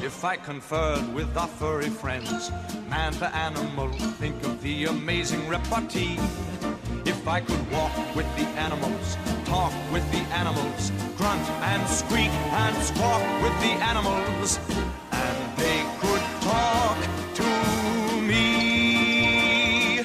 If I conferred with our furry friends, man to animal, think of the amazing repartee. If I could walk with the animals, talk with the animals, grunt and squeak and squawk with the animals, and they could talk to me.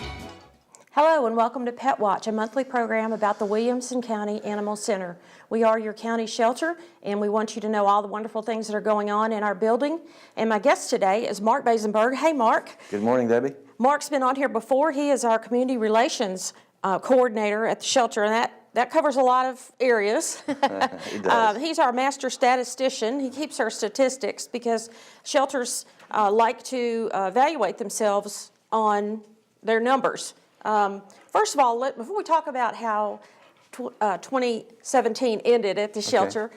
Hello and welcome to Pet Watch, a monthly program about the Williamson County Animal Center. We are your county shelter, and we want you to know all the wonderful things that are going on in our building. And my guest today is Mark Basenberg. Hey, Mark. Good morning, Debbie. Mark's been on here before. He is our community relations coordinator at the shelter, and that covers a lot of areas. He does. He's our master statistician. He keeps our statistics because shelters like to evaluate themselves on their numbers. First of all, before we talk about how 2017 ended at the shelter,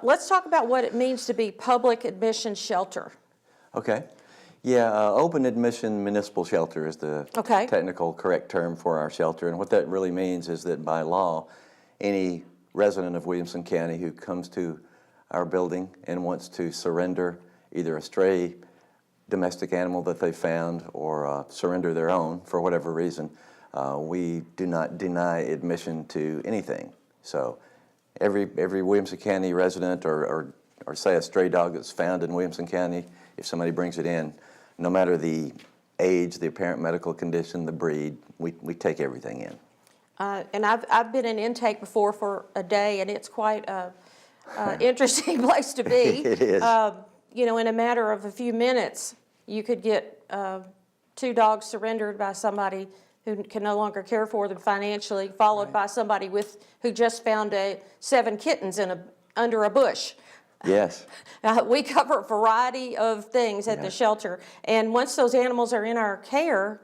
let's talk about what it means to be public admission shelter. Okay. Yeah, open admission municipal shelter is the technical correct term for our shelter. And what that really means is that by law, any resident of Williamson County who comes to our building and wants to surrender either a stray domestic animal that they found or surrender their own for whatever reason, we do not deny admission to anything. So every Williamson County resident or say a stray dog that's found in Williamson County, if somebody brings it in, no matter the age, the apparent medical condition, the breed, we take everything in. And I've been in intake before for a day, and it's quite a interesting place to be. It is. You know, in a matter of a few minutes, you could get 2 dogs surrendered by somebody who can no longer care for them financially, followed by somebody who just found 7 kittens under a bush. Yes. We cover a variety of things at the shelter, and once those animals are in our care,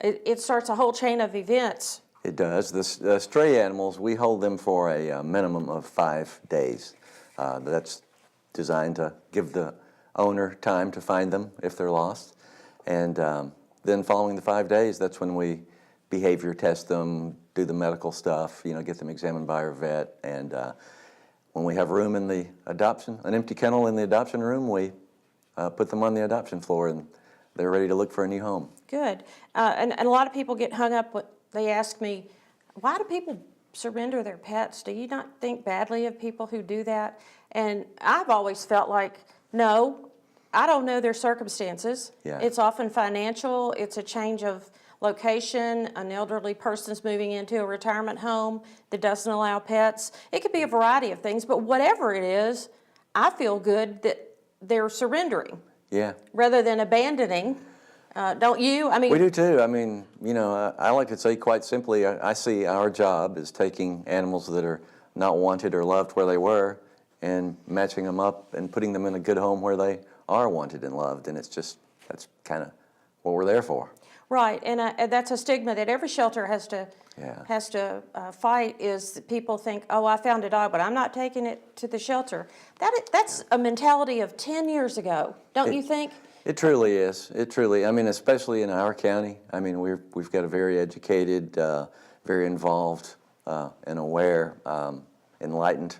it starts a whole chain of events. It does. The stray animals, we hold them for a minimum of 5 days. That's designed to give the owner time to find them if they're lost. And then following the 5 days, that's when we behavior test them, do the medical stuff, get them examined by our vet. And when we have room in the an empty kennel in the adoption room, we put them on the adoption floor and they're ready to look for a new home. Good. And a lot of people get hung up with, they ask me, why do people surrender their pets? Do you not think badly of people who do that? And I've always felt like, no, I don't know their circumstances. Yeah. It's often financial, it's a change of location, an elderly person's moving into a retirement home that doesn't allow pets. It could be a variety of things, but whatever it is, I feel good that they're surrendering. Yeah. Rather than abandoning. Don't you? I mean, we do too. I mean, I like to say quite simply, I see our job as taking animals that are not wanted or loved where they were and matching them up and putting them in a good home where they are wanted and loved. And that's kind of what we're there for. Right, and that's a stigma that every shelter has to fight, is that people think, oh, I found a dog, but I'm not taking it to the shelter. That's a mentality of 10 years ago, don't you think? It truly is. It truly, I mean, especially in our county. I mean, we've got a very educated, very involved and aware, enlightened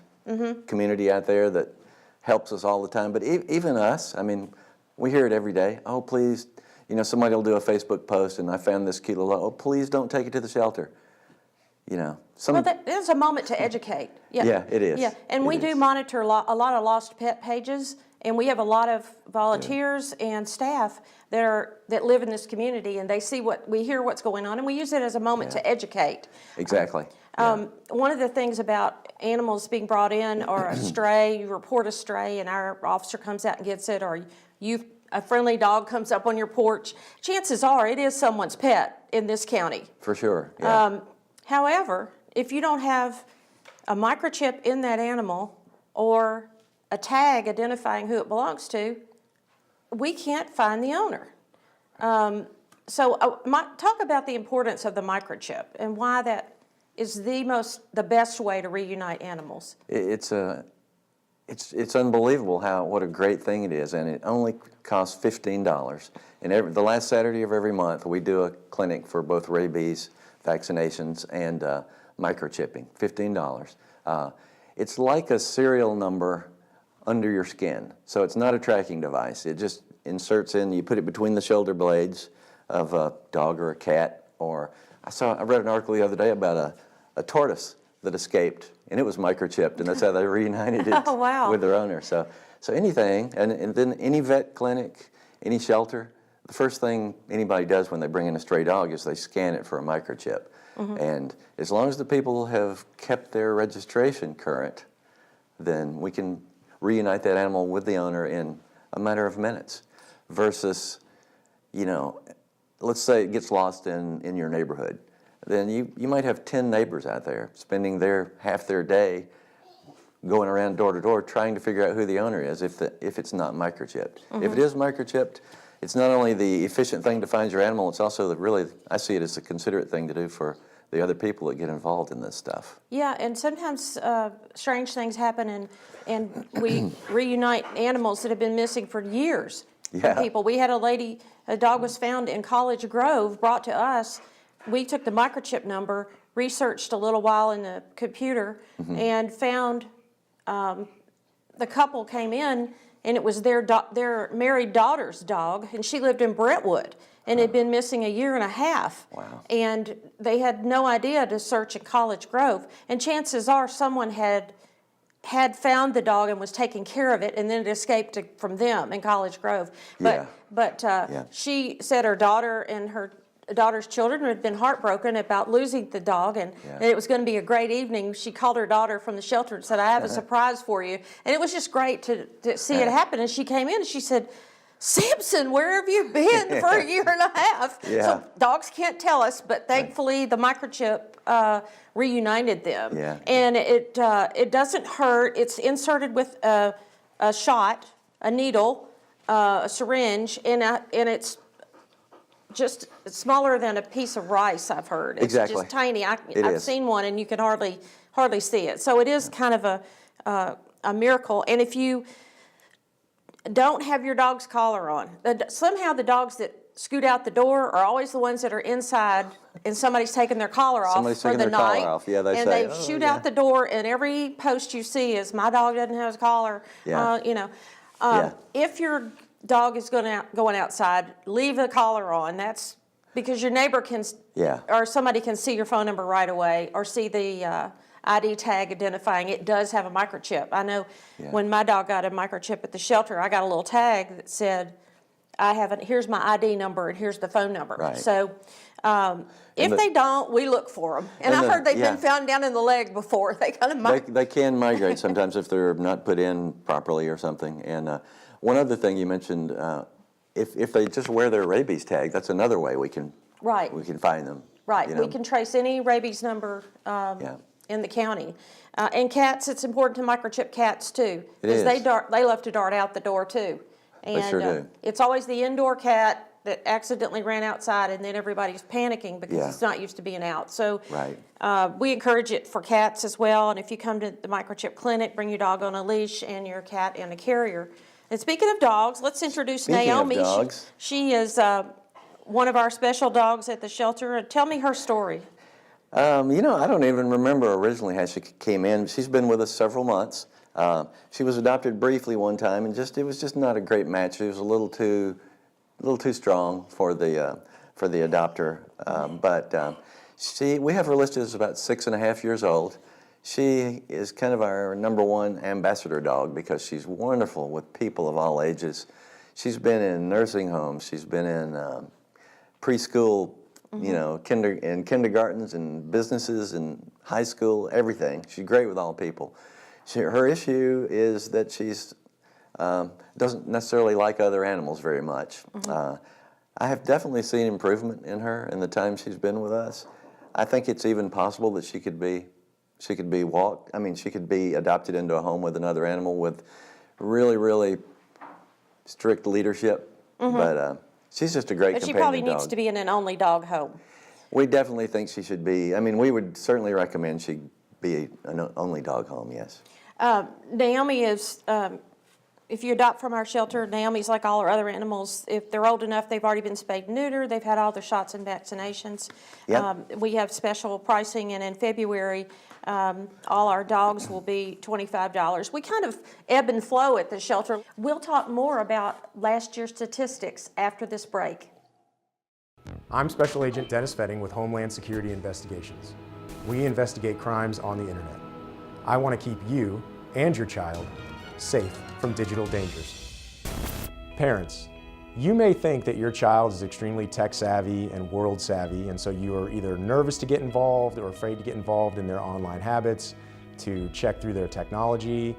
community out there that helps us all the time. But even us, I mean, we hear it every day. Oh, please. Somebody will do a Facebook post, and I found this cute little, oh, please don't take it to the shelter. Well, there's a moment to educate. Yeah, it is. Yeah, and we do monitor a lot of lost pet pages, and we have a lot of volunteers and staff that live in this community, and they see we hear what's going on, and we use it as a moment to educate. Exactly. One of the things about animals being brought in or a stray, you report a stray, and our officer comes out and gets it, or a friendly dog comes up on your porch, chances are it is someone's pet in this county. For sure, yeah. However, if you don't have a microchip in that animal or a tag identifying who it belongs to, we can't find the owner. So talk about the importance of the microchip and why that is the best way to reunite animals. It's unbelievable what a great thing it is, and it only costs $15. And the last Saturday of every month, we do a clinic for both rabies vaccinations and microchipping. $15. It's like a serial number under your skin. So it's not a tracking device. It just inserts in, you put it between the shoulder blades of a dog or a cat. Or I read an article the other day about a tortoise that escaped, and it was microchipped, and that's how they reunited it Oh, wow. with their owner. So anything, and then any vet clinic, any shelter, the first thing anybody does when they bring in a stray dog is they scan it for a microchip. And as long as the people have kept their registration current, then we can reunite that animal with the owner in a matter of minutes. Versus, you know, let's say it gets lost in your neighborhood. Then you might have 10 neighbors out there spending half their day going around door to door trying to figure out who the owner is if it's not microchipped. If it is microchipped, it's not only the efficient thing to find your animal, it's also I see it as a considerate thing to do for the other people that get involved in this stuff. Yeah, and sometimes strange things happen, and we reunite animals that have been missing for years from people. We had a dog was found in College Grove, brought to us. We took the microchip number, researched a little while in the computer, and found the couple came in, and it was their married daughter's dog, and she lived in Brentwood and had been missing 1.5 years. Wow. And they had no idea to search in College Grove. And chances are someone had found the dog and was taking care of it, and then it escaped from them in College Grove. But she said her daughter and her daughter's children had been heartbroken about losing the dog, and it was going to be a great evening. She called her daughter from the shelter and said, "I have a surprise for you." And it was just great to see it happen. And she came in and she said, "Samson, where have you been for 1.5 years?" So dogs can't tell us, but thankfully the microchip reunited them. And it doesn't hurt. It's inserted with a shot, a needle, a syringe, and it's just smaller than a piece of rice, I've heard. It's just tiny. I've seen one, and you can hardly see it. So it is kind of a miracle. And if you don't have your dog's collar on, somehow the dogs that scoot out the door are always the ones that are inside, and somebody's taking their collar off for the night. They shoot out the door, and every post you see is, "My dog doesn't have his collar." If your dog is going outside, leave the collar on. That's because your neighbor can, or somebody can see your phone number right away, or see the ID tag identifying it does have a microchip. I know when my dog got a microchip at the shelter, I got a little tag that said, here's my ID number and here's the phone number. Right. So if they don't, we look for them. And I heard they've been found down in the leg before. They kind of they can migrate sometimes if they're not put in properly or something. And one other thing you mentioned, if they just wear their rabies tag, that's another way we can find them. Right. You know? We can trace any rabies number in the county. And cats, it's important to microchip cats too, because they love to dart out the door too. And they sure do. It's always the indoor cat that accidentally ran outside, and then everybody's panicking because it's not used to being out. So we encourage it for cats as well. And if you come to the microchip clinic, bring your dog on a leash and your cat in a carrier. And speaking of dogs, let's introduce Naomi. She is one of our special dogs at the shelter. Tell me her story. I don't even remember originally how she came in. She's been with us several months. She was adopted briefly one time, and it was just not a great match. She was a little too strong for the adopter. But we have her listed as about 6.5 years old. She is kind of our #1 ambassador dog because she's wonderful with people of all ages. She's been in nursing homes. She's been in preschool, in kindergartens and businesses and high school, everything. She's great with all people. Her issue is that she's doesn't necessarily like other animals very much. I have definitely seen improvement in her in the time she's been with us. I think it's even possible that she could be adopted into a home with another animal with really, really strict leadership. But she's just a great companion dog. But she probably needs to be in an only dog home. We definitely think she should be. We would certainly recommend she be an only dog home, yes. Naomi if you adopt from our shelter, Naomi's like all our other animals. If they're old enough, they've already been spayed and neutered, they've had all their shots and vaccinations. Yep. We have special pricing, and in February, all our dogs will be $25. We kind of ebb and flow at the shelter. We'll talk more about last year's statistics after this break. I'm Special Agent Dennis Fetting with Homeland Security Investigations. We investigate crimes on the internet. I want to keep you and your child safe from digital dangers. Parents, you may think that your child is extremely tech savvy and world savvy, and so you are either nervous to get involved or afraid to get involved in their online habits, to check through their technology.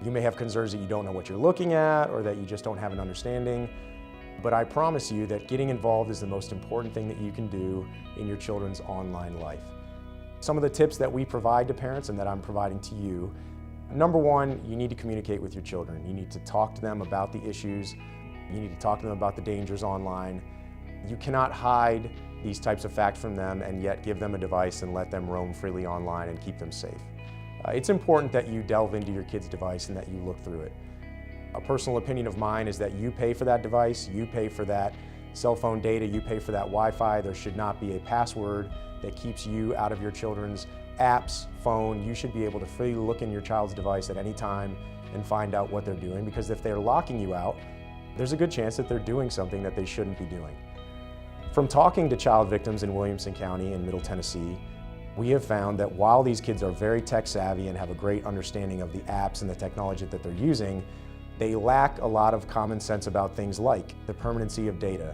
You may have concerns that you don't know what you're looking at or that you just don't have an understanding. But I promise you that getting involved is the most important thing that you can do in your children's online life. Some of the tips that we provide to parents and that I'm providing to you: number one, you need to communicate with your children. You need to talk to them about the issues. You need to talk to them about the dangers online. You cannot hide these types of facts from them and yet give them a device and let them roam freely online and keep them safe. It's important that you delve into your kid's device and that you look through it. A personal opinion of mine is that you pay for that device, you pay for that cell phone data, you pay for that Wi-Fi. There should not be a password that keeps you out of your children's apps, phone. You should be able to freely look in your child's device at any time and find out what they're doing, because if they're locking you out, there's a good chance that they're doing something that they shouldn't be doing. From talking to child victims in Williamson County and Middle Tennessee, we have found that while these kids are very tech savvy and have a great understanding of the apps and the technology that they're using, they lack a lot of common sense about things like the permanency of data,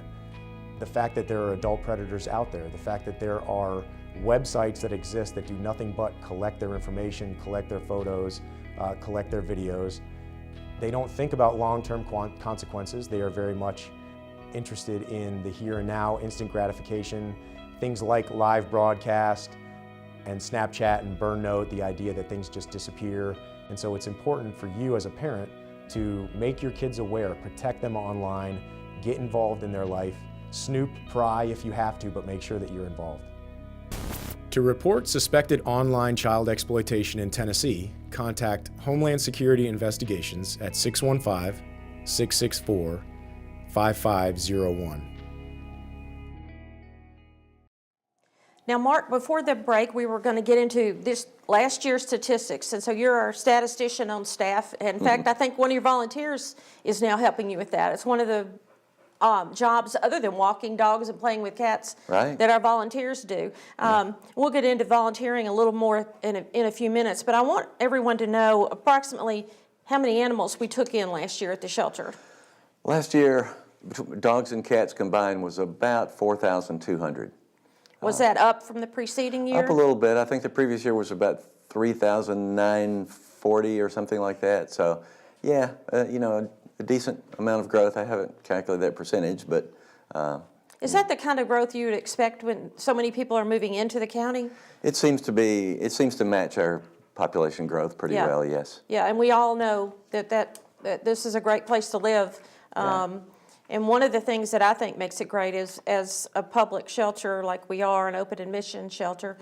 the fact that there are adult predators out there, the fact that there are websites that exist that do nothing but collect their information, collect their photos, collect their videos. They don't think about long-term consequences. They are very much interested in the here and now, instant gratification, things like live broadcast and Snapchat and Burn Note, the idea that things just disappear. And so it's important for you as a parent to make your kids aware, protect them online, get involved in their life, snoop, pry if you have to, but make sure that you're involved. To report suspected online child exploitation in Tennessee, contact Homeland Security Investigations at 615-664-5501. Now, Mark, before the break, we were going to get into this last year's statistics, and so you're our statistician on staff. In fact, I think one of your volunteers is now helping you with that. It's one of the jobs, other than walking dogs and playing with cats, that our volunteers do. We'll get into volunteering a little more in a few minutes, but I want everyone to know approximately how many animals we took in last year at the shelter. Last year, dogs and cats combined was about 4,200. Was that up from the preceding year? Up a little bit. I think the previous year was about 3,940 or something like that. So, yeah, you know, a decent amount of growth. I haven't calculated that percentage, but... Is that the kind of growth you would expect when so many people are moving into the county? It seems to match our population growth pretty well, yes. Yeah, and we all know that this is a great place to live. And one of the things that I think makes it great is, as a public shelter like we are, an open admission shelter,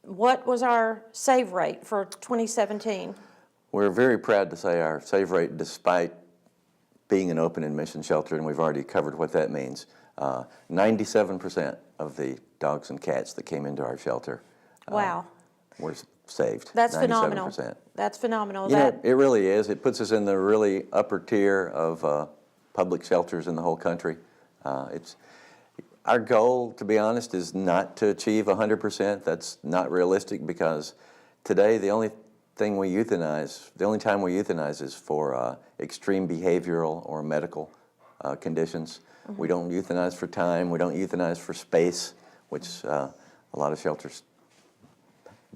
what was our save rate for 2017? We're very proud to say our save rate, despite being an open admission shelter, and we've already covered what that means, 97% of the dogs and cats that came into our shelter were saved. That's 97%. phenomenal. That's phenomenal. You know, it really is. It puts us in the really upper tier of public shelters in the whole country. Our goal, to be honest, is not to achieve 100%. That's not realistic, because today the only time we euthanize is for extreme behavioral or medical conditions. We don't euthanize for time. We don't euthanize for space, which a lot of shelters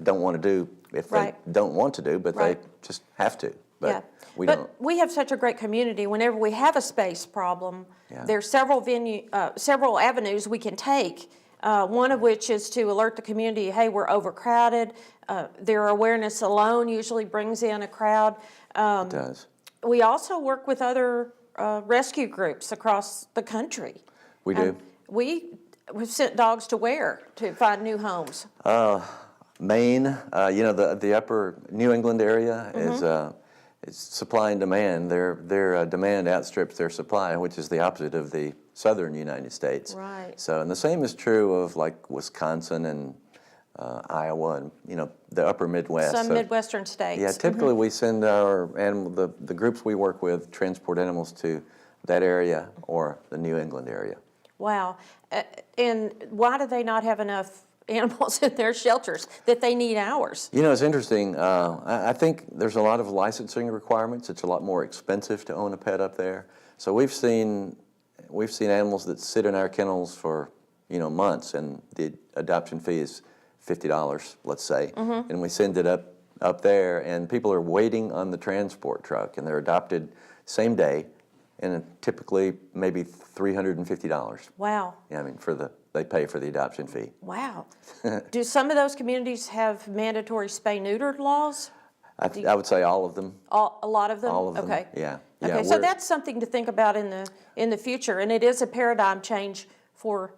don't want to do if they don't want to do, but they just have to. But we don't. We have such a great community. Whenever we have a space problem, there's several avenues we can take. One of which is to alert the community, hey, we're overcrowded. Their awareness alone usually brings in a crowd. It does. We also work with other rescue groups across the country. We do. We've sent dogs to where to find new homes? Maine, you know, the upper New England area it's supply and demand. Their demand outstrips their supply, which is the opposite of the southern United States. Right. So, and the same is true of like Wisconsin and Iowa and, you know, the upper Midwest. Some Midwestern states. Yeah, typically we send our the groups we work with transport animals to that area or the New England area. Wow. And why do they not have enough animals in their shelters that they need ours? You know, it's interesting. I think there's a lot of licensing requirements. It's a lot more expensive to own a pet up there. So we've seen animals that sit in our kennels for, you know, months, and the adoption fee is $50, let's say, and we send it up there, and people are waiting on the transport truck, and they're adopted same day, and typically maybe $350. Wow. Yeah, I mean, they pay for the adoption fee. Wow. Do some of those communities have mandatory spay-neuter laws? I would say all of them. A lot of them? All of them. Okay. Yeah. Okay, so that's something to think about in the future, and it is a paradigm change for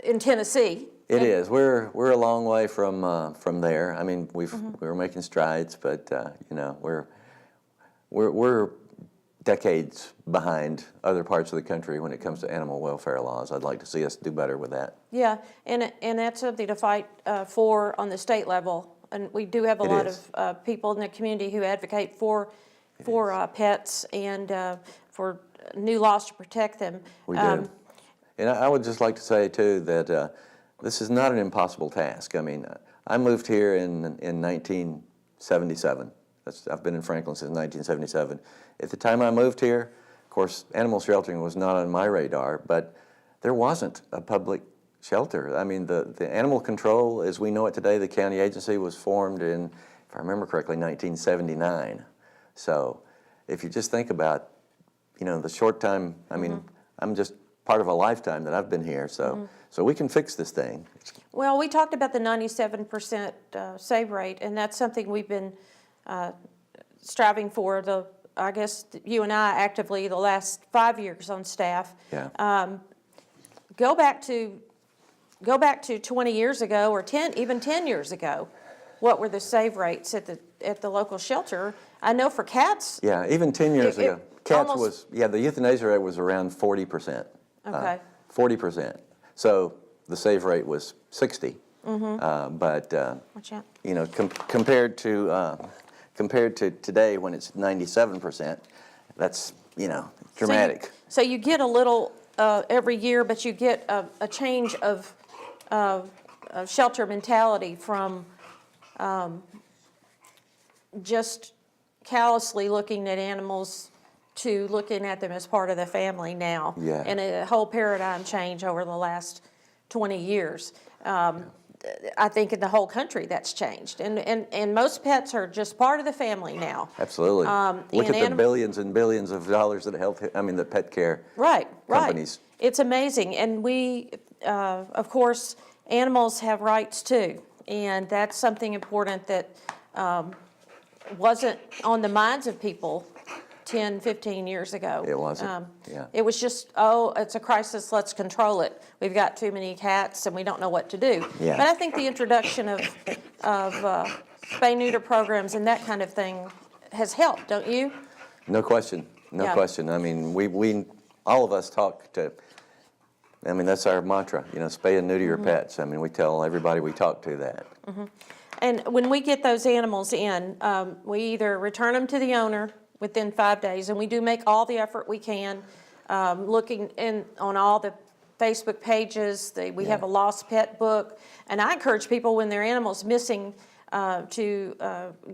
in Tennessee. It is. We're a long way from there. I mean, we're making strides, but you know, we're decades behind other parts of the country when it comes to animal welfare laws. I'd like to see us do better with that. Yeah, and that's something to fight for on the state level, and we do have a lot of people in the community who advocate for pets and for new laws to protect them. We do. And I would just like to say too that this is not an impossible task. I mean, I moved here in 1977. I've been in Franklin since 1977. At the time I moved here, of course, animal sheltering was not on my radar, but there wasn't a public shelter. I mean, the animal control, as we know it today, the county agency was formed in, if I remember correctly, 1979. So if you just think about, you know, the short time, I mean, I'm just part of a lifetime that I've been here, so we can fix this thing. Well, we talked about the 97% save rate, and that's something we've been striving for, I guess you and I actively the last 5 years on staff. Yeah. Go back to 20 years ago or 10 years ago. What were the save rates at the local shelter? I know for cats. Yeah, even 10 years ago, cats the euthanasia rate was around 40%. Okay. 40%. So the save rate was 60. But you know, compared to today when it's 97%, that's, you know, dramatic. So you get a little every year, but you get a change of shelter mentality from just callously looking at animals to looking at them as part of the family now. Yeah. And a whole paradigm change over the last 20 years. I think in the whole country that's changed. And most pets are just part of the family now. Absolutely. Look at the billions and billions of dollars that the pet care companies. Right. It's amazing. And we, of course, animals have rights too. And that's something important that wasn't on the minds of people 10, 15 years ago. It wasn't, yeah. It was just, it's a crisis, let's control it. We've got too many cats and we don't know what to do. Yeah. But I think the introduction of spay-neuter programs and that kind of thing has helped, don't you? No question, no question. I mean, we all of us talk to, I mean, that's our mantra, you know, spay and neuter your pets. I mean, we tell everybody we talk to that. And when we get those animals in, we either return them to the owner within 5 days, and we do make all the effort we can, looking on all the Facebook pages. We have a lost pet book, and I encourage people when their animal's missing to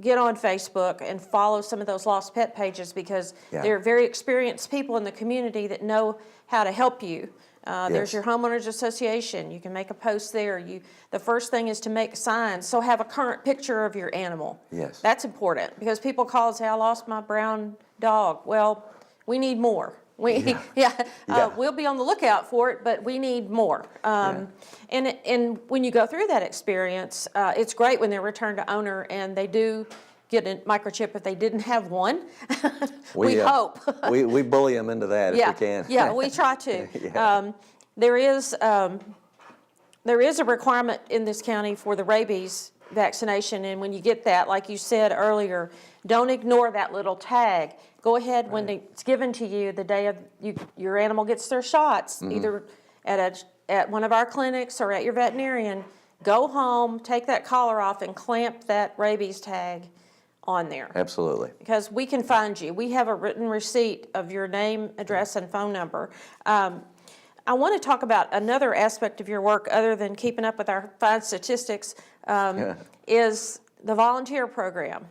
get on Facebook and follow some of those lost pet pages because they're very experienced people in the community that know how to help you. There's your homeowners association. You can make a post there. The first thing is to make signs. So have a current picture of your animal. Yes. That's important because people call and say, I lost my brown dog. Well, we need more. We'll be on the lookout for it, but we need more. And when you go through that experience, it's great when they're returned to owner and they do get a microchip if they didn't have one. We hope. we bully them into that if we can. Yeah, we try to. There is a requirement in this county for the rabies vaccination. And when you get that, like you said earlier, don't ignore that little tag. Go ahead when it's given to you the day of your animal gets their shots, either at one of our clinics or at your veterinarian. Go home, take that collar off, and clamp that rabies tag on there. Absolutely. Because we can find you. We have a written receipt of your name, address, and phone number. I want to talk about another aspect of your work other than keeping up with our fine statistics, is the volunteer program.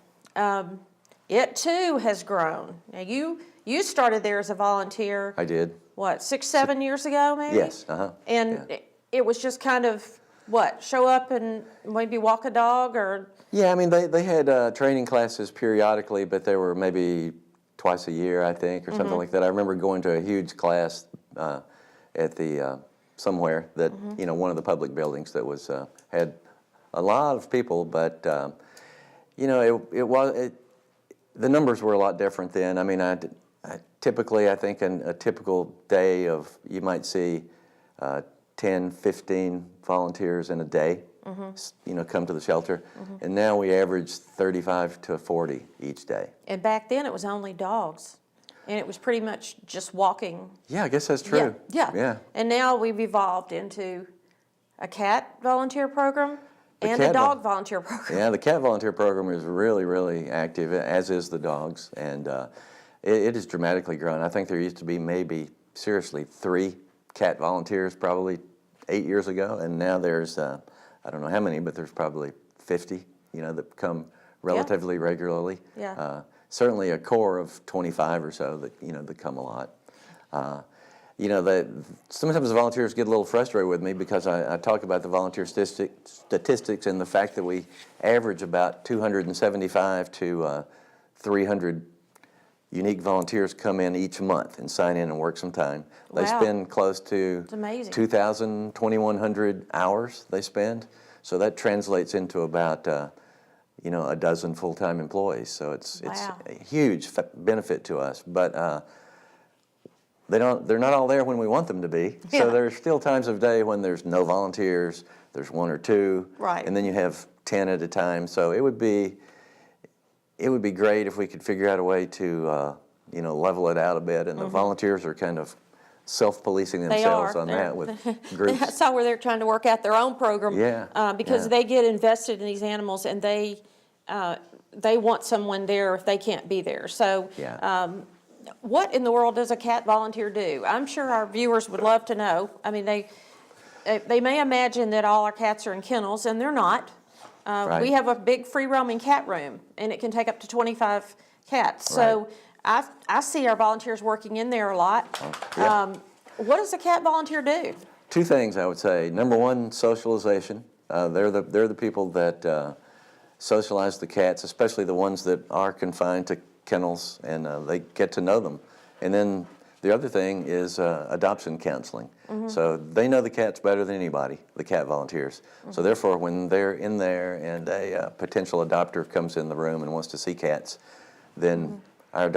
It too has grown. Now you started there as a volunteer. I did. What, 6, 7 years ago maybe? Yes, And it was just kind of, what, show up and maybe walk a dog or? Yeah, I mean, they had training classes periodically, but they were maybe twice a year, I think, or something like that. I remember going to a huge class at the somewhere that, you know, one of the public buildings that was had a lot of people, but you know, the numbers were a lot different then. I mean, typically, I think a typical day of, you might see 10, 15 volunteers in a day, you know, come to the shelter. And now we average 35 to 40 each day. And back then it was only dogs. And it was pretty much just walking. Yeah, I guess that's true. Yeah. And now we've evolved into a cat volunteer program and a dog volunteer program. Yeah, the cat volunteer program is really, really active, as is the dogs. And it has dramatically grown. I think there used to be maybe, seriously, 3 cat volunteers probably 8 years ago. And now there's, I don't know how many, but there's probably 50, you know, that come relatively regularly. Yeah. Certainly a core of 25 or so that, you know, that come a lot. You know, sometimes the volunteers get a little frustrated with me because I talk about the volunteer statistics and the fact that we average about 275 to 300 unique volunteers come in each month and sign in and work some time. They Wow. spend close to 2,000, 2,100 hours they spend. So that translates into about you know, a dozen full-time employees. So it's a huge benefit to us. But they're not all there when we want them to be. Yeah. So there's still times of day when there's no volunteers, there's 1 or 2, Right. and then you have 10 at a time. So it would be great if we could figure out a way to you know, level it out a bit. And the volunteers are kind of self-policing themselves on that with groups. That's how they're trying to work out their own program. Because they get invested in these animals and they want someone there if they can't be there. So what in the world does a cat volunteer do? I'm sure our viewers would love to know. I mean, they may imagine that all our cats are in kennels, and they're not. Right. We have a big free-roaming cat room, and it can take up to 25 cats. So I see our volunteers working in there a lot. What does a cat volunteer do? 2 things I would say. Number 1, socialization. They're the people that socialize the cats, especially the ones that are confined to kennels, and they get to know them. And then the other thing is adoption counseling. So they know the cats better than anybody, the cat volunteers. So therefore, when they're in there and a potential adopter comes in the room and wants to see cats, then our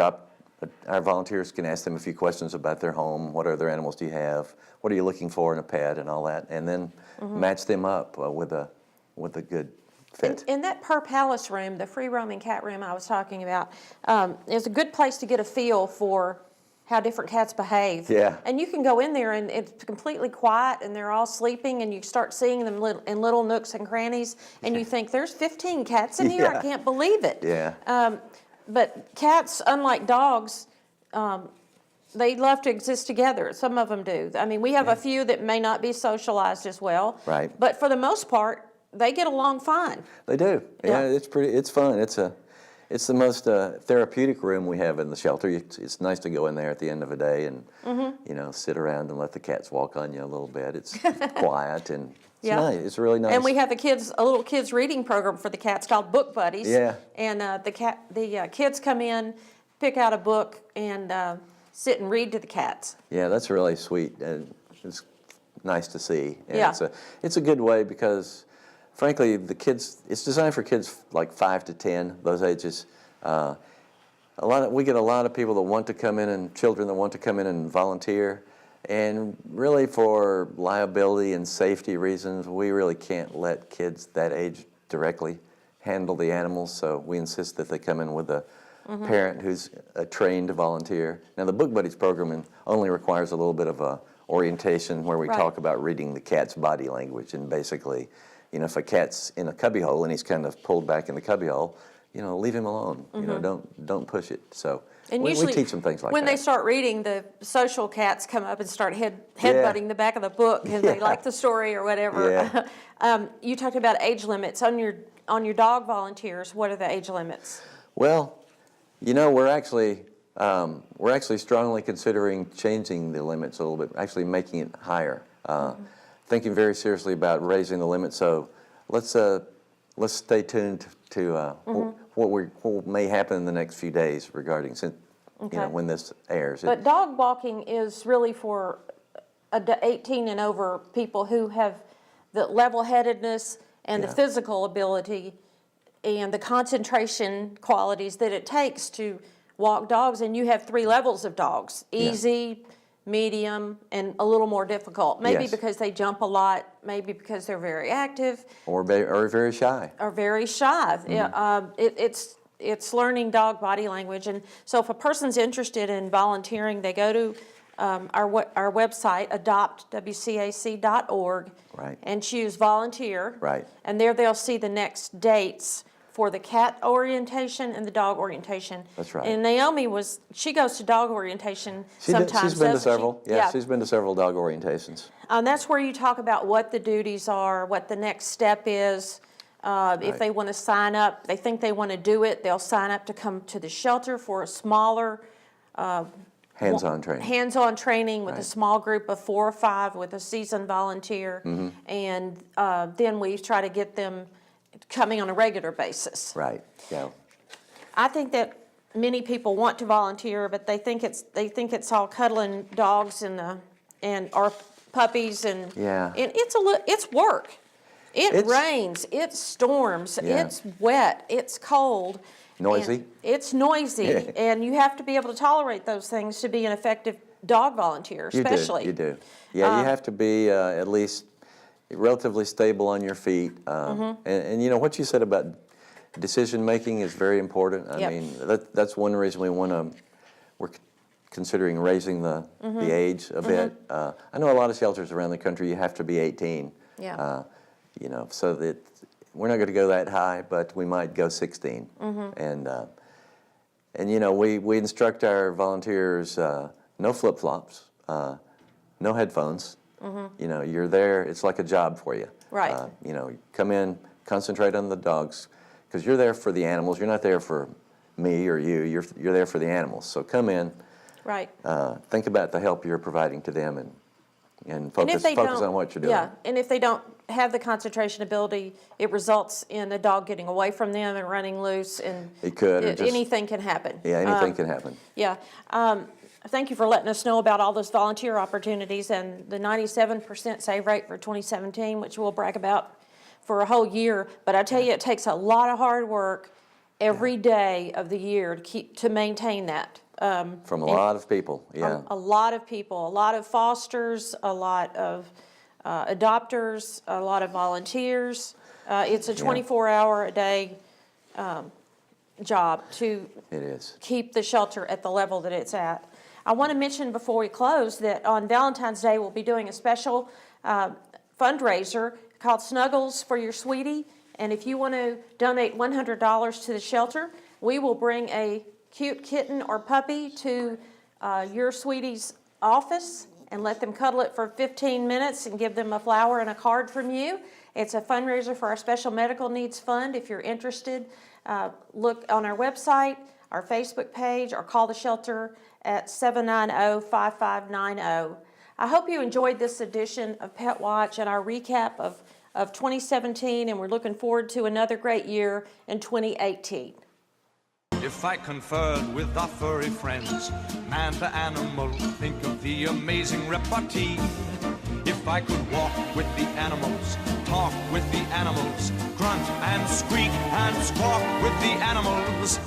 volunteers can ask them a few questions about their home. What other animals do you have? What are you looking for in a pet and all that? And then match them up with a good fit. In that Per Palace room, the free-roaming cat room I was talking about, is a good place to get a feel for how different cats behave. Yeah. And you can go in there and it's completely quiet and they're all sleeping and you start seeing them in little nooks and crannies and you think, there's 15 cats in here, I can't believe it. Yeah. But cats, unlike dogs, they love to exist together. Some of them do. I mean, we have a few that may not be socialized as well. Right. But for the most part, they get along fine. They do. Yeah, it's fun. It's the most therapeutic room we have in the shelter. It's nice to go in there at the end of a day and you know, sit around and let the cats walk on you a little bit. It's quiet and it's nice. It's really nice. And we have a little kids reading program for the cats called Book Buddies. Yeah. And the kids come in, pick out a book, and sit and read to the cats. Yeah, that's really sweet. It's nice to see. And Yeah. It's a good way because, frankly, it's designed for kids like 5 to 10, those ages. We get a lot of people that want to come in and children that want to come in and volunteer. And really for liability and safety reasons, we really can't let kids that age directly handle the animals, so we insist that they come in with a parent who's a trained volunteer. Now, the Book Buddies program only requires a little bit of a orientation where we talk about reading the cat's body language, and basically, you know, if a cat's in a cubbyhole and he's kind of pulled back in the cubbyhole, you know, leave him alone. You know, don't push it. So and we usually, teach them things like when that. they start reading, the social cats come up and start headbutting the back of the book because they like the story or whatever. You talked about age limits on your dog volunteers. What are the age limits? Well, you know, we're actually strongly considering changing the limits a little bit, actually making it higher. Thinking very seriously about raising the limit. So let's stay tuned to what may happen in the next few days regarding, you know, when this airs. But dog walking is really for 18 and over people who have the level-headedness and the physical ability and the concentration qualities that it takes to walk dogs. And you have 3 levels of dogs: easy, medium, and a little more difficult. Maybe because they jump a lot, maybe because they're very active. Or very shy. Or very shy. It's learning dog body language. And so if a person's interested in volunteering, they go to our website, adoptwcac.org, and choose volunteer. And there they'll see the next dates for the cat orientation and the dog orientation. That's right. And Naomi she goes to dog orientation sometimes. She's been to several. Yeah, she's been to several dog orientations. That's where you talk about what the duties are, what the next step is. If they want to sign up, they think they want to do it, they'll sign up to come to the shelter for a smaller hands-on training. Hands-on training with a small group of 4 or 5 with a seasoned volunteer, and then we try to get them coming on a regular basis. Right. Yeah. I think that many people want to volunteer, but they think it's all cuddling dogs or puppies and it's work. It rains, it storms, it's wet, it's cold. Noisy. It's noisy, and you have to be able to tolerate those things to be an effective dog volunteer, especially. You do. Yeah, you have to be at least relatively stable on your feet. And you know, what you said about decision making is very important. I mean, that's one reason we're considering raising the age a bit. I know a lot of shelters around the country, you have to be 18. You know, so that we're not going to go that high, but we might go 16. And you know, we instruct our volunteers no flip-flops, no headphones. You know, you're there, it's like a job for you. You know, come in, concentrate on the dogs, because you're there for the animals. You're not there for me or you. You're there for the animals. So come in, think about the help you're providing to them, and focus on what you're doing. Yeah, and if they don't have the concentration ability, it results in the dog getting away from them and running loose, and anything can happen. Yeah, anything can happen. Yeah. Thank you for letting us know about all those volunteer opportunities and the 97% save rate for 2017, which we'll brag about for a whole year. But I tell you, it takes a lot of hard work every day of the year to maintain that. From a lot of people, a lot of people, a lot of fosters, a lot of adopters, a lot of volunteers. It's a 24-hour-a-day job to keep the shelter at the level that it's at. I want to mention before we close that on Valentine's Day we'll be doing a special fundraiser called Snuggles for Your Sweetie. And if you want to donate $100 to the shelter, we will bring a cute kitten or puppy to your sweetie's office and let them cuddle it for 15 minutes and give them a flower and a card from you. It's a fundraiser for our Special Medical Needs Fund. If you're interested, look on our website, our Facebook page, or call the shelter at 790-5590. I hope you enjoyed this edition of Pet Watch and our recap of 2017, and we're looking forward to another great year in 2018. If I conferred with our furry friends, man to animal, think of the amazing repartee. If I could walk with the animals, talk with the animals, grunt and squeak and squawk with the animals,